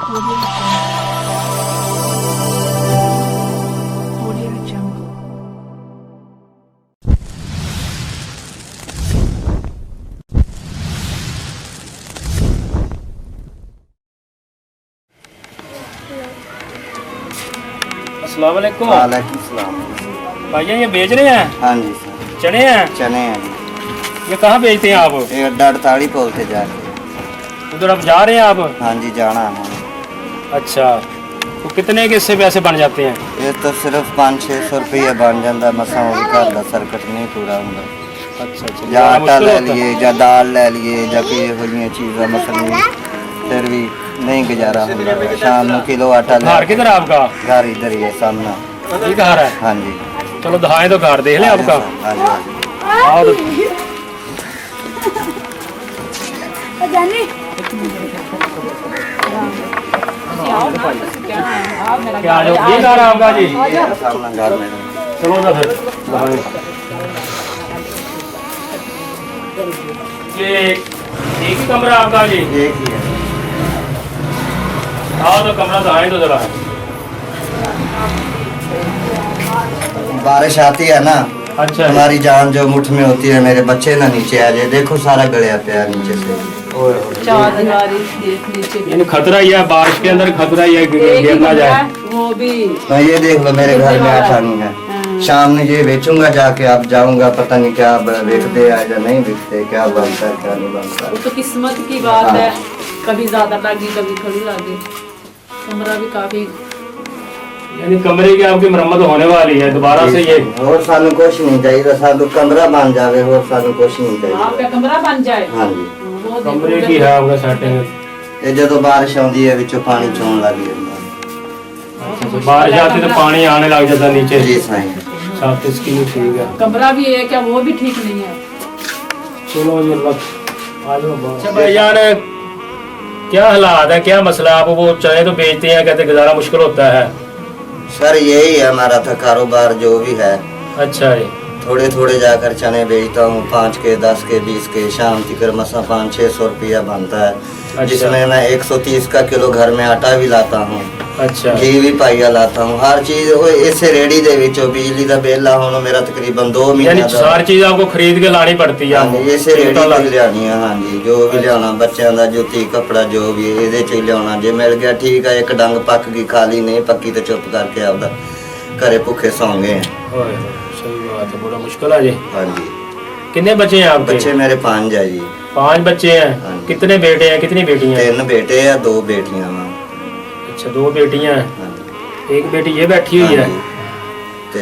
Audio Jungle. अस्सलाम वालेकुम। वालेकुम सलाम। भैया ये बेच रहे हैं? हाँ जी सर। चने हैं? चने हैं जी। ये कहाँ बेचते हैं आप? ये अड्डा 48 पुल से जा रहे हैं। उधर आप जा रहे हैं आप? हाँ जी जाना है। अच्छा, तो कितने के इससे पैसे बन जाते हैं? ये तो सिर्फ 500-600 रुपये बन जाता मसा वो घर का सर्कट नहीं पूरा होंगे। अच्छा अच्छा, या ज़्यादा आटा मुश्किल ले होता है? लिए या दाल ले लिए या कोई हो चीज़ें मसलन फिर भी नहीं गुजारा होता। शाम को किलो आटा घर किधर है आपका? घर इधर ही है सामने। ये घर है? हाँ जी। चलो दिखाएं तो घर देख लें आपका। हाँ जी हाँ जी। आओ तो क्या जो ये घर है आपका जी? ये सामने घर में। चलो ना फिर दिखाएं। ये एक ही कमरा आपका जी? एक ही है। आओ तो कमरा दिखाएं तो जरा। बारिश आती है ना, अच्छा, हमारी जान जो मुठ में होती है, मेरे बच्चे ना नीचे आ जाए। देखो सारा गलिया पे है नीचे से। यानी खतरा ही है, बारिश के अंदर खतरा ही है कि गिरना जाए। वो भी तो ये देख लो मेरे घर में आटा नहीं है। शाम में ये बेचूंगा जाके, अब जाऊंगा पता नहीं क्या बेचते या नहीं बेचते, क्या बनता है क्या नहीं बनता। वो तो किस्मत की बात है, कभी ज्यादा लागी कभी थोड़ी लागी। कमरा भी काफी यानी कमरे की आपकी मरम्मत होने वाली है दोबारा से ये? और सानू कुछ नहीं चाहिए, सानू कमरा बन जावे और सानू कुछ नहीं चाहिए। आपका कमरा बन जाए। हाँ जी वो कमरे की है आपका सेटिंग? ये जो बारिश आती है विचों पानी चोन लग जाता। तो बारिश आती तो पानी आने लग जाता नीचे। जी साईं। साथ इसकी भी ठीक है। कमरा भी है क्या? वो भी ठीक नहीं है। चलो जी अच्छा भाई यार, क्या हालात है, क्या मसला? आप वो चने तो बेचते हैं, कहते गुजारा मुश्किल होता है। सर यही है हमारा था कारोबार जो भी है। अच्छा जी। थोड़े थोड़े जाकर चने बेचता हूँ, 5 के 10 के 20 के, शाम तक मसा 500-600 रुपया बनता है। अच्छा। जिसमें मैं 130 का किलो घर में आटा भी लाता हूँ, अच्छा, घी भी पाइया लाता हूँ, हर चीज इसे रेडी दे विचों बिजली का बिल होना मेरा तकरीबन 2 यानी महीने सारी चीज आपको खरीद के लानी पड़ती है? हाँ जी इसे रेडी तक लियानी है। हाँ जी जो भी लियाना बच्चों का जुत्ती कपड़ा जो भी ये लियाना, जे मिल गया ठीक है। एक डंग पक गई खाली नहीं पक्की तो चुप करके आपदा घरे भुखे सौ गए। सही बात है, बड़ा मुश्किल है जी। हाँ जी। कितने बच्चे हैं आपके? बच्चे मेरे 5 है जी। 5 बच्चे हैं? हाँ जी। कितने बेटे हैं कितनी बेटियां हैं? 3 बेटे या 2 बेटियां वा। अच्छा, 2 बेटियां हैं। हाँ जी। एक बेटी ये बैठी हुई है? हाँ जी। ते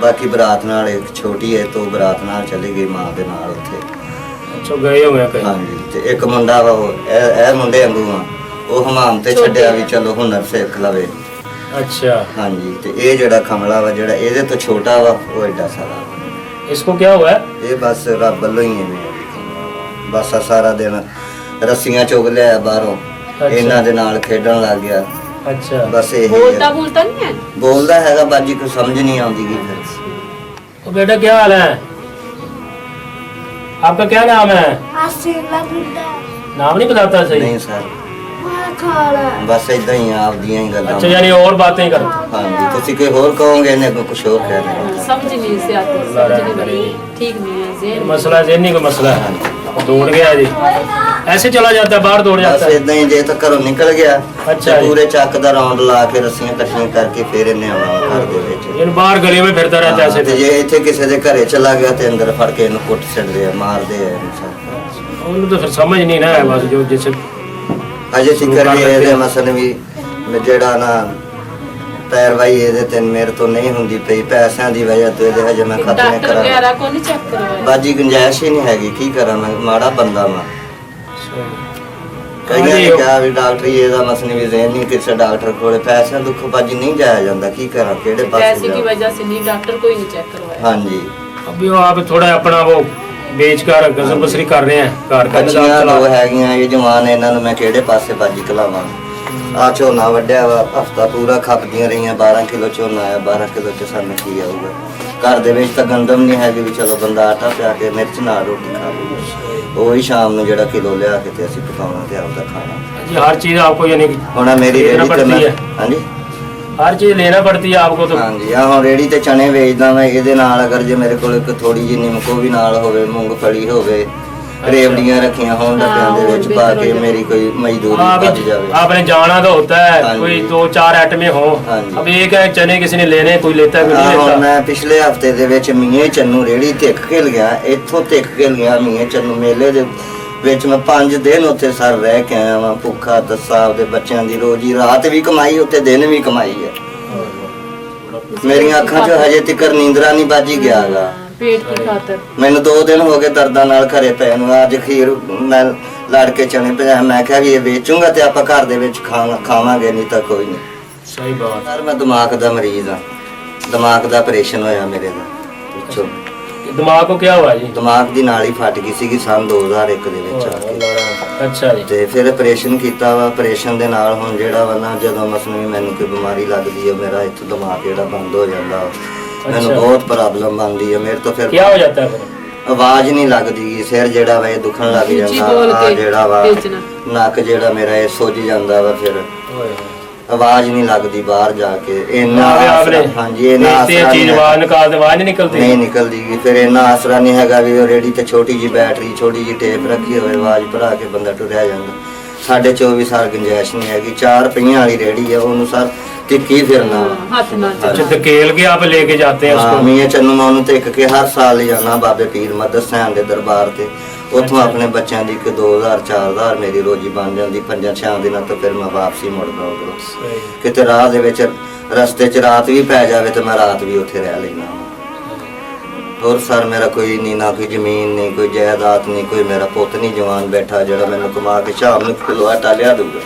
बाकी बरात नाल एक छोटी है तो बरात नाल चली गई मां दे नाल उत्थे। अच्छा, गए हुए हैं कहीं? हाँ जी। ते एक मुंडा वा ए मुंडे वांगू वा, ਉਹ ਹਮਾਮ ਤੇ ਛੱਡਿਆ ਵੀ ਚਲੋ ਹੁਨਰ ਸਿੱਖ ਲਵੇ। अच्छा। हाँ जी। ਤੇ ਇਹ ਜਿਹੜਾ ਖਮਲਾ ਵਾ ਜਿਹੜਾ ਇਹਦੇ ਤੋਂ ਛੋਟਾ ਵਾ ਉਹ ਐਡਾ ਸਾਰਾ ਵਾ। इसको क्या हुआ है? ਇਹ ਬਸ ਰੱਬ ਵੱਲੋਂ ਹੀ ਐਵੇਂ ਬਸ ਆ ਸਾਰਾ ਦਿਨ ਰੱਸੀਆਂ ਚੁਗ ਲਿਆ ਬਾਹਰੋਂ, ਇਹਨਾਂ ਦੇ ਨਾਲ ਖੇਡਣ ਲੱਗ ਗਿਆ। अच्छा, ਬਸ ਇਹ बोलता बोलता नहीं है। ਬੋਲਦਾ ਹੈਗਾ ਬਾਜੀ ਕੋਈ ਸਮਝ नहीं ਆਉਂਦੀ ਗੀ ਫਿਰ। तो बेटा क्या हाल है? आपका क्या नाम है? नाम नहीं बताता सही? नहीं सर बस इदां ही आपदियां ही गल्लां। अच्छा, यानी और बातें कर? हाँ जी। तुसी कोई होर कहोगे ने कुछ और कह रहे हो। समझ नहीं से आती, समझ नहीं बनी, ठीक नहीं है ज़हन। मसला ज़हनी का मसला है, दौड़ गया जी, ऐसे चला जाता है बाहर दौड़ बस जाता है। इदां ही जे तक घरों निकल गया अच्छा ते पूरे ਚੱਕ ਦਾ ਰਾਉਂਡ ਲਾ ਕੇ ਰੱਸੀਆਂ ਇਕੱਠੀਆਂ ਕਰਕੇ ਫੇਰ ਇਹਨੇ ਆਉਣਾ ਘਰ ਦੇ ਵਿੱਚ। यानी बाहर गली में फिरता रहता है ਤੇ ऐसे? ਜੇ ਇੱਥੇ ਕਿਸੇ ਦੇ ਘਰੇ ਚਲਾ ਗਿਆ ਤੇ ਅੰਦਰ ਫੜ ਕੇ ਇਹਨੂੰ ਕੁੱਟ ਛੱਡਦੇ ਆ ਮਾਰਦੇ ਆ ਇਨਸਾਨ। उन्हें तो फिर समझ नहीं ना है बस जो जैसे ਅਜੇ ਸਿਕਰ ਵੀ ਇਹਦੇ ਮਸਲ ਵੀ ਜਿਹੜਾ ਨਾ ਪੈਰਵਾਈ ਇਹਦੇ ਤੇ ਮੇਰੇ ਤੋਂ ਨਹੀਂ ਹੁੰਦੀ ਪਈ ਪੈਸਿਆਂ ਦੀ ਵਜ੍ਹਾ ਤੋਂ ਇਹਦੇ ਹਜੇ ਮੈਂ ਖਤਮ डॉक्टर ਕਰਾਂ वगैरह को नहीं चेक करवाया? ਬਾਜੀ ਗੁੰਜਾਇਸ਼ ਹੀ ਨਹੀਂ ਹੈਗੀ, ਕੀ ਕਰਾਂ ਮੈਂ ਮਾੜਾ ਬੰਦਾ ਵਾਂ। ਕਈਆਂ ਨੇ ਕਿਹਾ ਵੀ ਡਾਕਟਰ ਇਹਦਾ ਮਸਲ ਵੀ ਜ਼ਹਿਨ ਨਹੀਂ, ਕਿਸੇ ਡਾਕਟਰ ਕੋਲੇ ਪੈਸਿਆਂ ਦੁੱਖ ਬਾਜੀ ਨਹੀਂ ਜਾਇਆ ਜਾਂਦਾ, ਕੀ ਕਰਾਂ ਕਿਹੜੇ ਪਾਸੇ पैसे की ਜਾਵਾਂ। वजह से नहीं, डॉक्टर को ही नहीं चेक करवाया। हाँ जी। अभी वो आप थोड़ा अपना वो बेच कर गजब बसरी कर रहे हैं, घर का निजाम ਬੱਚੀਆਂ चला ਦੋ ਹੈਗੀਆਂ ਇਹ ਜਵਾਨ, ਇਹਨਾਂ ਨੂੰ ਮੈਂ ਕਿਹੜੇ ਪਾਸੇ ਬਾਜੀ ਕਲਾਵਾਂ। ਆ ਝੋਨਾ ਵੱਢਿਆ ਵਾ ਹਫਤਾ ਪੂਰਾ ਖਪਦੀਆਂ ਰਹੀਆਂ, 12 ਕਿਲੋ ਝੋਨਾ ਆਇਆ, 12 ਕਿਲੋ ਚ ਸਾਨੂੰ ਕੀ ਆਊਗਾ। ਘਰ ਦੇ ਵਿੱਚ ਤਾਂ ਗੰਦਮ ਨਹੀਂ ਹੈਗੀ ਵੀ ਚਲੋ ਬੰਦਾ ਆਟਾ ਪਿਆ ਕੇ ਮਿਰਚ ਨਾਲ ਰੋਟੀ ਖਾ ਲੂਗਾ। ਉਹ ਹੀ ਸ਼ਾਮ ਨੂੰ ਜਿਹੜਾ ਕਿਲੋ ਲਿਆ ਕੇ ਤੇ ਅਸੀਂ ਪਕਾਉਣਾ ਤੇ ਆਪਦਾ ਖਾਣਾ जी हर चीज आपको यानी कि ਹੁਣ ਮੇਰੀ लेना ਰੇੜੀ ਤੇ पड़ती ਮੈਂ है, ਹਾਂਜੀ हर चीज लेना पड़ती है आपको तो। ਹਾਂਜੀ ਆ ਹੁਣ ਰੇੜੀ ਤੇ ਚਣੇ ਵੇਚਦਾ ਮੈਂ, ਇਹਦੇ ਨਾਲ ਅਗਰ ਜੇ ਮੇਰੇ ਕੋਲ ਇੱਕ ਥੋੜੀ ਜਿਹੀ ਨਿੰਮਕੋ ਵੀ ਨਾਲ ਹੋਵੇ, ਮੂੰਗਫਲੀ ਹੋਵੇ, ਰੇਵੜੀਆਂ ਰੱਖੀਆਂ ਹੋਣ ਡੱਬਿਆਂ ਦੇ ਵਿੱਚ ਪਾ ਕੇ ਮੇਰੀ ਕੋਈ ਮਜ਼ਦੂਰੀ हाँ, ਬਚ ਜਾਵੇ। आपने जाना तो होता है, हाँ कोई जी। 2-4 आइटमें हो। हाँ जी। अब एक है चने किसी ने लेने, कोई लेता है कोई ਆਹ नहीं ਹੁਣ लेता। ਮੈਂ ਪਿਛਲੇ ਹਫਤੇ ਦੇ ਵਿੱਚ ਮੀਆਂ ਚੰਨੂ ਰੇੜੀ ਤਿੱਖ ਕੇ ਗਿਆ, ਇੱਥੋਂ ਤਿੱਖ ਕੇ ਗਿਆ ਮੀਆਂ ਚੰਨੂ ਮੇਲੇ ਦੇ ਵਿੱਚ। ਮੈਂ 5 ਦਿਨ ਉੱਥੇ ਸਰ ਰਹਿ ਕੇ ਆਇਆ ਵਾਂ, ਭੁੱਖਾ ਦੱਸਾ ਆਪਦੇ ਬੱਚਿਆਂ ਦੀ ਰੋਜੀ ਰਾਤ ਵੀ ਕਮਾਈ, ਉੱਥੇ ਦਿਨ ਵੀ ਕਮਾਈ ਹੈ। ਮੇਰੀਆਂ ਅੱਖਾਂ 'ਚ ਹਜੇ ਤੱਕ ਨੀਂਦਰਾ ਨਹੀਂ ਬਾਜੀ ਗਿਆਗਾ। पेट की खातर ਮੈਨੂੰ 2 ਦਿਨ ਹੋ ਗਏ ਦਰਦਾਂ ਨਾਲ ਘਰੇ ਪਏ ਨੂੰ। ਅੱਜ ਖੀਰ ਮੈਂ ਲੜ ਕੇ ਚਣੇ ਭਜਾਏ, ਮੈਂ ਕਿਹਾ ਵੀ ਇਹ ਵੇਚੂੰਗਾ ਤੇ ਆਪਾਂ ਘਰ ਦੇ ਵਿੱਚ ਖਾਵਾਂਗੇ, ਨਹੀਂ ਤਾਂ ਕੋਈ ਨਹੀਂ। सही बात। ਸਰ ਮੈਂ ਦਿਮਾਗ ਦਾ ਮਰੀਜ਼ ਆ, ਦਿਮਾਗ ਦਾ ਆਪਰੇਸ਼ਨ ਹੋਇਆ ਮੇਰੇ ਦਾ ਪਿੱਛੋਂ। दिमाग को क्या हुआ जी? ਦਿਮਾਗ ਦੀ ਨਾਲੀ ਫਟ ਗਈ ਸੀਗੀ ਸੰਨ 2001 ਦੇ ਵਿੱਚ ਆ ਕੇ, अच्छा जी। ਤੇ ਫਿਰ ਆਪਰੇਸ਼ਨ ਕੀਤਾ ਵਾ। ਆਪਰੇਸ਼ਨ ਦੇ ਨਾਲ ਹੁਣ ਜਿਹੜਾ ਵਾ ਨਾ, ਜਦੋਂ ਮਸਲੂਈ ਮੈਨੂੰ ਕੋਈ ਬਿਮਾਰੀ ਲੱਗਦੀ ਹੈ, ਮੇਰਾ ਇੱਥੋਂ ਦਿਮਾਗ ਜਿਹੜਾ ਬੰਦ ਹੋ ਜਾਂਦਾ ਵਾ। ਮੈਨੂੰ ਅੱਛਾ। ਬਹੁਤ ਪ੍ਰੋਬਲਮ ਆਉਂਦੀ ਹੈ ਮੇਰੇ ਤੋਂ। ਫਿਰ क्या हो जाता है फिर? ਆਵਾਜ਼ ਨਹੀਂ ਲੱਗਦੀ, ਸਿਰ ਜਿਹੜਾ ਵਾ ਇਹ ਦੁਖਣ ਲੱਗ ਉੱਚੀ ਜਾਂਦਾ, ਬੋਲ ਆ ਕੇ ਜਿਹੜਾ ਵਾ ਭੇਜਣਾ। ਨੱਕ ਜਿਹੜਾ ਮੇਰਾ ਇਹ ਸੁੱਜ ਜਾਂਦਾ ਵਾ, ਫਿਰ ਆਵਾਜ਼ ਨਹੀਂ ਲੱਗਦੀ ਬਾਹਰ ਜਾ ਕੇ। ਇੰਨਾ आपने ਆਸਰਾ- ਹਾਂਜੀ ਇੰਨਾ देखते हैं ਆਸਰਾ चीज ਨਹੀਂ आवाज ਹੈਗਾ। निकालते, आवाज नहीं निकलती। ਨਹੀਂ ਨਿਕਲਦੀ ਗੀ। ਫਿਰ ਇੰਨਾ ਆਸਰਾ ਨਹੀਂ ਹੈਗਾ ਵੀ ਉਹ ਰੇੜੀ ਤੇ ਛੋਟੀ ਜੀ ਬੈਟਰੀ, ਛੋਟੀ ਜੀ ਟੇਪ ਰੱਖੀ ਹੋਵੇ, ਆਵਾਜ਼ ਭਰਾ ਕੇ ਬੰਦਾ ਟੁਰਿਆ ਜਾਂਦਾ। 24.5 ਸਾਲ ਗੁੰਜਾਇਸ਼ ਨਹੀਂ ਹੈਗੀ। 4 ਪਹੀਆਂ ਵਾਲੀ ਰੇੜੀ ਆ, ਉਹਨੂੰ ਸਰ ਟਿੱਕੀ ਫਿਰਨਾ ਵਾ। हाथ ना अच्छा, धकेल के आप लेके जाते हैं ਹਾਂ, उसको। ਮੀਆਂ ਚੰਨੂ ਮੈਂ ਉਹਨੂੰ ਟਿੱਕ ਕੇ ਹਰ ਸਾਲ ਜਾਣਾ ਬਾਬੇ ਪੀਰ ਮਦਦ ਸੈਨ ਦੇ ਦਰਬਾਰ ਤੇ। ਉੱਥੋਂ ਅੱਛਾ। ਆਪਣੇ ਬੱਚਿਆਂ ਦੀ 2000-4000 ਮੇਰੀ ਰੋਜੀ ਬਣ ਜਾਂਦੀ। 5-6 ਦਿਨਾਂ ਤੋਂ ਫਿਰ ਮੈਂ ਵਾਪਸੀ ਮੁੜਦਾ ਉਧਰੋਂ। सही। ਕਿਤੇ ਰਾਹ ਦੇ ਵਿੱਚ ਰਸਤੇ 'ਚ ਰਾਤ ਵੀ ਪੈ ਜਾਵੇ ਤੇ ਮੈਂ ਰਾਤ ਵੀ ਉੱਥੇ ਰਹਿ ਲੈਣਾ। ਹੋਰ ਸਰ ਮੇਰਾ ਕੋਈ ਨਹੀਂ, ਨਾ ਕੋਈ ਜ਼ਮੀਨ ਨਹੀਂ, ਕੋਈ ਜਾਇਦਾਦ ਨਹੀਂ, ਕੋਈ ਮੇਰਾ ਪੁੱਤ ਨਹੀਂ ਜਵਾਨ ਬੈਠਾ ਜਿਹੜਾ ਮੈਨੂੰ ਕਮਾ ਕੇ ਸ਼ਾਮ ਨੂੰ ਕਿਲੋ ਆਟਾ ਲਿਆ ਦੂਗਾ।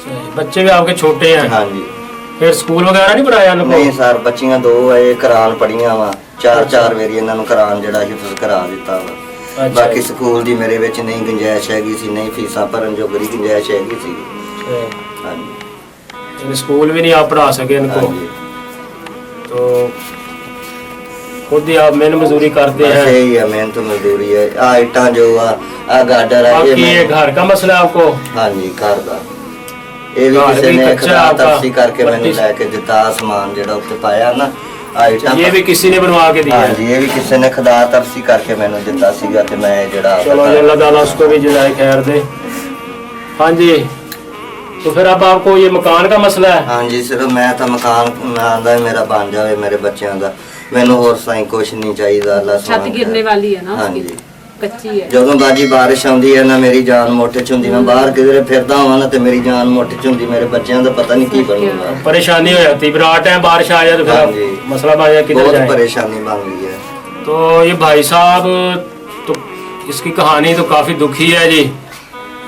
सही। बच्चे भी आपके छोटे हैं, ਹਾਂਜੀ फिर स्कूल वगैरह नहीं पढ़ाया उनको? ਨਹੀਂ ਸਰ, ਬੱਚੀਆਂ 2 ਆਏ, ਕੁਰਾਨ ਪੜੀਆਂ ਵਾ। 4-4 ਵਾਰੀ ਇਹਨਾਂ ਨੂੰ ਕੁਰਾਨ ਜਿਹੜਾ ਹਿਫਜ਼ ਕਰਾ ਦਿੱਤਾ ਵਾ। अच्छा ਬਾਕੀ जी। ਸਕੂਲ ਦੀ ਮੇਰੇ ਵਿੱਚ ਨਹੀਂ ਗੁੰਜਾਇਸ਼ ਹੈਗੀ ਸੀ, ਨਹੀਂ ਫੀਸਾਂ ਭਰਨ ਜੋਗਰੀ ਗੁੰਜਾਇਸ਼ ਹੈਗੀ ਸੀ। सही। ਹਾਂਜੀ यानी स्कूल भी नहीं आप पढ़ा सके इनको, ਹਾਂਜੀ तो खुद ही आप मेहनत मजदूरी करते बस हैं। यही है, मेहनत मजदूरी है। आ इट्टां जो आ गाडर है आपकी ये मैं- घर का मसला है आपको? हाँ जी घर का। ये भी घर किसी भी ने कच्चा खदा आपका, तरसी करके मैंने पट्टी- लेके दिता। आसमान जेड़ा उत्ते पाया ना आ इट्टां ये भी किसी ने बनवा के दिया हाँ है? जी, ये भी किसी ने खदा तरसी करके मैंने दिता सीगा ते मैं जेड़ा चलो जी, अल्लाह ताला उसको भी जज़ाए खैर दे। हाँ जी, तो फिर अब आपको ये मकान का मसला है? हाँ जी सिर्फ मैं तो मकान मैं आंदा मेरा बन जाए मेरे बच्चों का। मैनू होर साईं कुछ नहीं चाहिए। अल्लाह छत सोहना गिरने खैर। वाली है ना हाँ उसकी, जी। कच्ची है। ਜਦੋਂ ਬਾਜੀ ਬਾਰਿਸ਼ ਆਉਂਦੀ ਹੈ ਨਾ ਮੇਰੀ ਜਾਨ ਮੋਟੇ ਚ ਹੁੰਦੀ। ਮੈਂ ਬਾਹਰ ਕਿਧਰੇ ਫਿਰਦਾ ਹਾਂ ਨਾ ਤੇ ਮੇਰੀ ਜਾਨ ਮੋਟੇ ਚ ਹੁੰਦੀ। ਮੇਰੇ ਬੱਚਿਆਂ ਦਾ ਪਤਾ ਨਹੀਂ ਕੀ ਬਣੂਗਾ। परेशानी हो जाती है, फिर आठ टाइम बारिश आ जाए तो हाँ फिर जी। अब मसला बन जाए किधर बहुत जाए। परेशानी बन गई है। तो ये भाई साहब, तो इसकी कहानी तो काफ़ी दुखी है जी।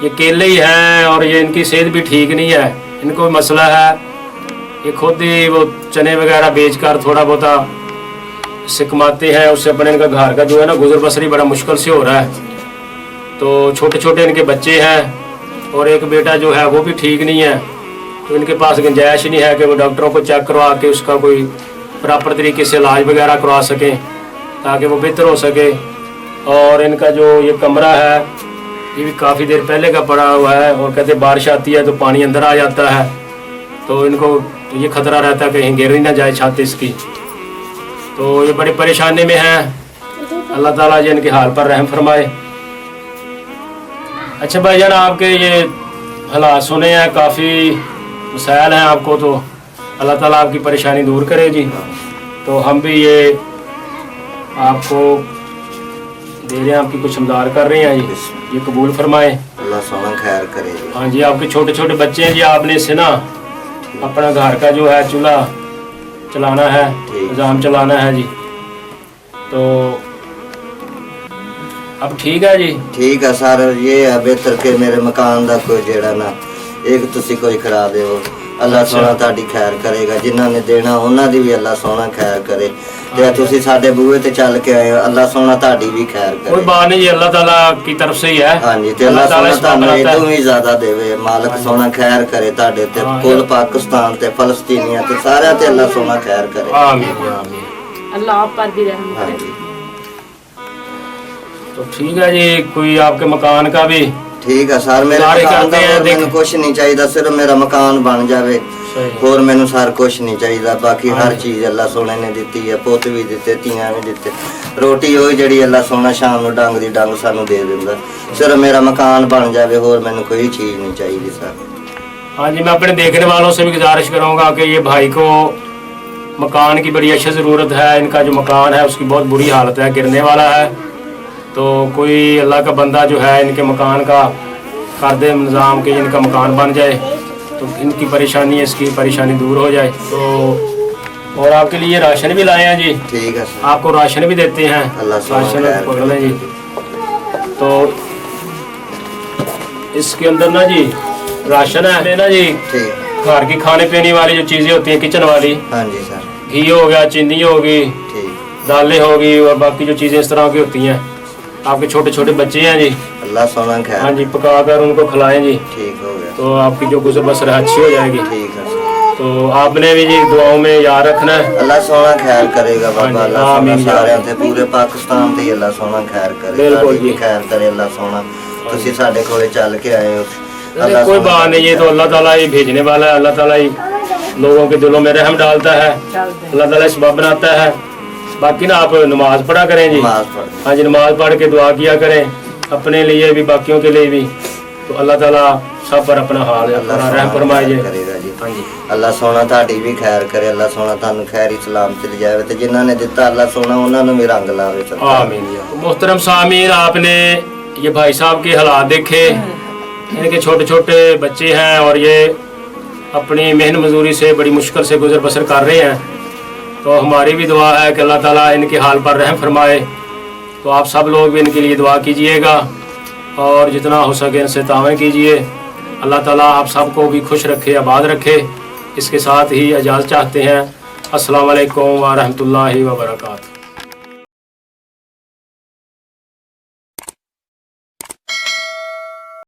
ये अकेले ही हैं और ये इनकी सेहत भी ठीक नहीं है, इनको भी मसला है। ये खुद ही वो चने वगैरह बेचकर थोड़ा बहुत से कमाते हैं, उससे अपने इनका घर का जो है ना गुजर बसरी बड़ा मुश्किल से हो रहा है। तो छोटे छोटे इनके बच्चे हैं और एक बेटा जो है वो भी ठीक नहीं है। तो इनके पास गुंजाइश नहीं है कि वो डॉक्टरों को चेक करवा के उसका कोई प्रॉपर तरीके से इलाज वगैरह करवा सकें ताकि वो बेहतर हो सके। और इनका जो ये कमरा है ये भी काफ़ी देर पहले का पड़ा हुआ है और कहते बारिश आती है तो पानी अंदर आ जाता है, तो इनको ये खतरा रहता है कहीं गिर ही ना जाए छत इसकी। तो ये बड़ी परेशानी में है। अल्लाह ताला जी इनके हाल पर रहम फरमाए। अच्छा भाईजान, आपके ये हालात सुने हैं, काफ़ी मसाइल हैं आपको, तो अल्लाह ताला आपकी परेशानी दूर करे जी। तो हम भी ये आपको दे रहे हैं, आपकी कुछ हमदार कर रहे हैं जी, ये कबूल फरमाए। अल्लाह सोना खैर करे जी। हाँ जी, आपके छोटे छोटे बच्चे हैं जी, आपने इससे ना अपना घर का जो है चूल्हा चलाना है, निज़ाम चलाना है जी। तो अब ठीक है जी? ठीक है सर, ये है बेहतर के मेरे मकान का कोई जेड़ा ना एक तुसी कोई करा देवो। अल्लाह सोना ताड़ी खैर करेगा। जिन्हों ने देना उन्हों दी भी अल्लाह सोना खैर करे। ते तुसी साडे बूहे ते चल के आए हो, अल्लाह सोना ताड़ी भी खैर करे। कोई बात नहीं जी, अल्लाह ताला की तरफ से ही है। हाँ जी, ते अल्लाह सोना इस बात तानू बनाता है। इदों भी ज्यादा देवे। मालिक सोना खैर करे ताडे ते हाँ, कुल पाकिस्तान ते फलस्तीनियां ते सारे ते अल्लाह सोना खैर करे। आमीन आमीन। अल्लाह आप पर भी रहम हाँ करे। जी। तो तो ठीक है जी, कोई आपके मकान का भी ठीक है सर, मेरे गुजारिश मकान करते ਦਾ हैं, ਹੋਰ ਮੈਨੂੰ ਕੁਝ ਨਹੀਂ ਚਾਹੀਦਾ, ਸਿਰਫ ਮੇਰਾ ਮਕਾਨ ਬਣ ਜਾਵੇ, सही ਹੋਰ ਮੈਨੂੰ ਸਰ ਕੁਝ ਨਹੀਂ ਚਾਹੀਦਾ। ਬਾਕੀ ਹਰ ਚੀਜ਼ ਅੱਲਾ ਸੋਹਣੇ ਨੇ ਦਿੱਤੀ ਹੈ, ਪੁੱਤ ਵੀ ਦਿੱਤੇ, ਧੀਆਂ ਵੀ ਦਿੱਤੇ, ਰੋਟੀ ਉਹ ਜਿਹੜੀ ਅੱਲਾ ਸੋਹਣਾ ਸ਼ਾਮ ਨੂੰ ਡੰਗ ਦੀ ਡੰਗ ਸਾਨੂੰ ਦੇ ਦਿੰਦਾ। ਸਿਰਫ ਮੇਰਾ ਮਕਾਨ ਬਣ ਜਾਵੇ, ਹੋਰ ਮੈਨੂੰ ਕੋਈ ਚੀਜ਼ नहीं चाहिए सर। हाँ जी, मैं अपने देखने वालों से भी गुजारिश करूंगा कि ये भाई को मकान की बड़ी अच्छी ज़रूरत है। इनका जो मकान है उसकी बहुत बुरी हालत है, गिरने वाला है। तो कोई अल्लाह का बंदा जो है इनके मकान का कर दे निज़ाम कि इनका मकान बन जाए, तो इनकी परेशानी है, इसकी परेशानी दूर हो जाए। तो और आपके लिए राशन भी लाए हैं जी, ठीक है सर, आपको राशन भी देते हैं, अल्लाह सुबह राशन खैर पकड़ लें करे। जी। तो इसके अंदर ना जी राशन है ना जी, ठीक, घर की खाने पीने वाली जो चीज़ें होती हैं किचन वाली, हाँ जी सर, घी हो गया, चीनी होगी, ठीक, दालें होगी और बाकी जो चीज़ें इस तरह की होती हैं। आपके छोटे छोटे बच्चे हैं जी, अल्लाह सोना हाँ खैर, जी, पकाकर उनको खिलाएं जी, ठीक हो गया, तो आपकी जो गुजर बसर है अच्छी हो जाएगी। ठीक है सर, तो आपने भी जी दुआओं में याद रखना है। अल्लाह सोना खैर करेगा हाँ बाबा, जी, अल्लाह सोना आमीन। सारे ते पूरे पाकिस्तान ते अल्लाह सोना खैर करे, बिल्कुल सारी जी। खैर करे अल्लाह सोना। तुसी साडे कोले चल के आए हो, अरे कोई सोना बात नहीं, ये तो अल्लाह ताला ही भेजने वाला है, अल्लाह ताला ही लोगों के दिलों में रहम डालता है, चलते अल्लाह ताला सबब बनाता है। बाकी ना आप नमाज पढ़ा करें जी, नमाज पढ़, हाँ जी, नमाज पढ़ के दुआ किया करें अपने लिए भी बाकियों के लिए भी, तो अल्लाह ताला सब पर अपना हाल अल्लाह अपना सोना रहम फरमाए जी। खैर करेगा जी। हाँ जी, अल्लाह सोना ਤੁਹਾਡੀ ਵੀ ਖੈਰ ਕਰੇ, अल्लाह सोना ਤੁਹਾਨੂੰ ਖੈਰੀ ਸਲਾਮ ਤੇ ਲਿਜਾਵੇ ਤੇ ਜਿਨ੍ਹਾਂ ਨੇ ਦਿੱਤਾ अल्लाह सोना ਉਹਨਾਂ ਨੂੰ ਵੀ रंग लावे सरकार। आमीन या। तो मोहतरम सामीन, आपने ये भाई साहब के हालात देखे, इनके छोटे छोटे बच्चे हैं और ये अपनी मेहनत मजदूरी से बड़ी मुश्किल से गुजर बसर कर रहे हैं। तो हमारी भी दुआ है कि अल्लाह ताला इनके हाल पर रहम फरमाए। तो आप सब लोग भी इनके लिए दुआ कीजिएगा और जितना हो सके इनसे तावन कीजिए। अल्लाह ताला आप सबको भी खुश रखे, आबाद रखे। इसके साथ ही इजाज़त चाहते हैं। अस्सलाम वालेकुम व रहमतुल्लाहि व बरकातहू।